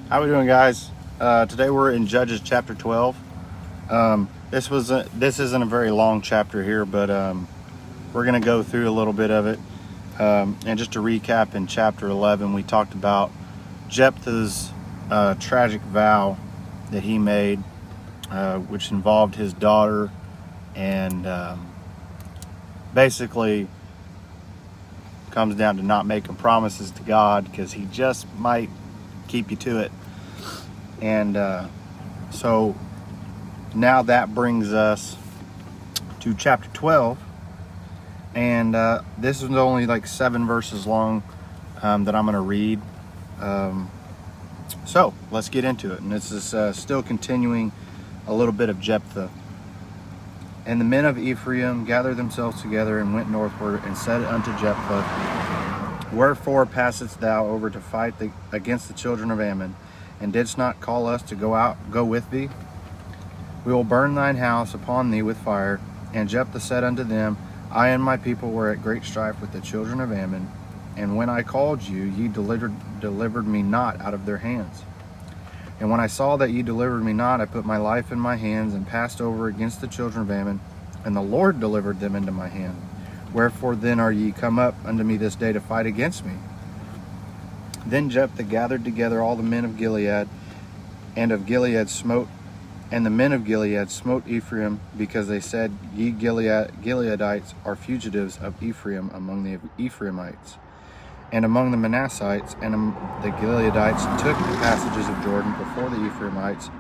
How we doing, guys? Today we're in Judges chapter 12. This isn't a very long chapter here, but we're going to go through a little bit of it. And just to recap, in chapter 11, we talked about Jephthah's tragic vow that he made, which involved his daughter, and basically comes down to not making promises to God because he just might keep you to it. And so now that brings us to chapter 12, and this is only like 7 verses long that I'm going to read. So let's get into it. And this is still continuing a little bit of Jephthah. And the men of Ephraim gathered themselves together and went northward and said unto Jephthah, Wherefore passest thou over to fight against the children of Ammon, and didst not call us to go with thee? We will burn thine house upon thee with fire. And Jephthah said unto them, I and my people were at great strife with the children of Ammon, and when I called you, ye delivered me not out of their hands. And when I saw that ye delivered me not, I put my life in my hands, and passed over against the children of Ammon, and the Lord delivered them into my hand. Wherefore then are ye come up unto me this day to fight against me? Then Jephthah gathered together all the men of Gilead, and the men of Gilead smote Ephraim, because they said, Ye Gileadites are fugitives of Ephraim among the Ephraimites. And among the Manassites and the Gileadites took the passages of Jordan before the Ephraimites.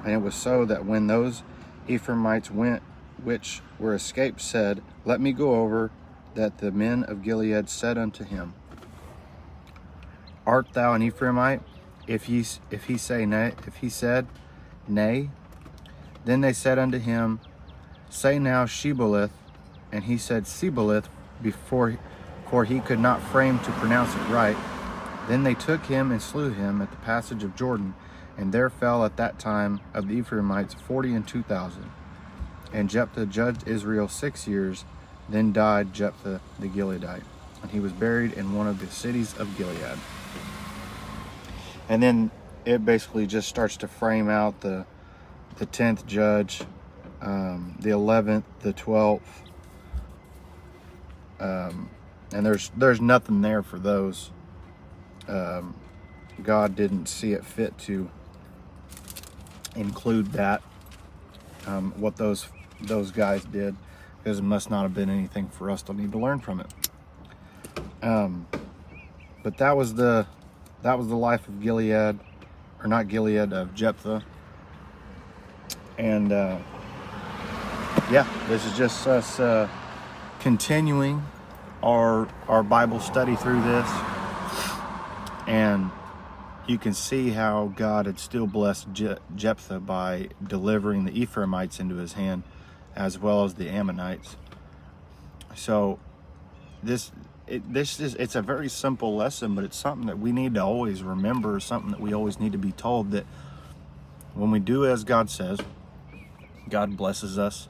And it was so that when those Ephraimites went, which were escaped, said, Let me go over, that the men of Gilead said unto him, Art thou an Ephraimite? If he said, Nay. Then they said unto him, Say now Shibboleth. And he said Sibboleth, for he could not frame to pronounce it right. Then they took him and slew him at the passage of Jordan, and there fell at that time of the Ephraimites 42,000. And Jephthah judged Israel 6 years. Then died Jephthah the Gileadite, and he was buried in one of the cities of Gilead. And then it basically just starts to frame out the 10th judge, the 11th, the 12th, and there's nothing there for those. God didn't see it fit to include that, what those guys did, because it must not have been anything for us to need to learn from it. But that was the life of Gilead, or not Gilead, of Jephthah. And yeah, this is just us continuing our Bible study through this, and you can see how God had still blessed Jephthah by delivering the Ephraimites into his hand, as well as the Ammonites. So it's a very simple lesson, but it's something that we need to always remember, something that we always need to be told, that when we do as God says, God blesses us.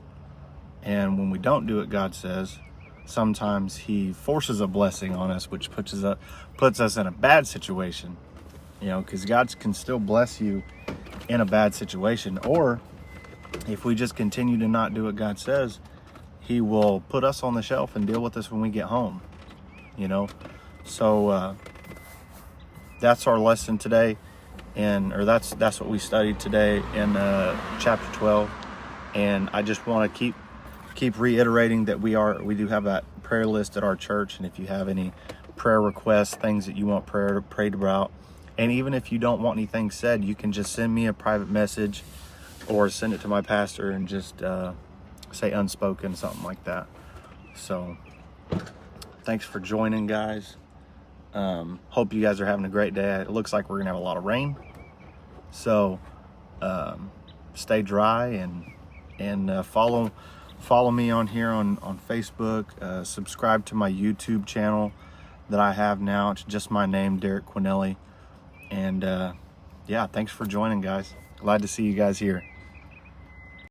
And when we don't do what God says, sometimes he forces a blessing on us, which puts us in a bad situation. Because God can still bless you in a bad situation. Or if we just continue to not do what God says, he will put us on the shelf and deal with us when we get home. So that's our lesson today, or that's what we studied today in chapter 12. And I just want to keep reiterating that we do have that prayer list at our church, and if you have any prayer requests, things that you want prayed about, and even if you don't want anything said, you can just send me a private message or send it to my pastor and just say unspoken, something like that. So thanks for joining, guys. Hope you guys are having a great day. It looks like we're gonna have a lot of rain, so stay dry, and follow me on here on Facebook. Subscribe to my YouTube channel that I have now. It's just my name, Derek Quinelli. And yeah, thanks for joining, guys. Glad to see you guys here.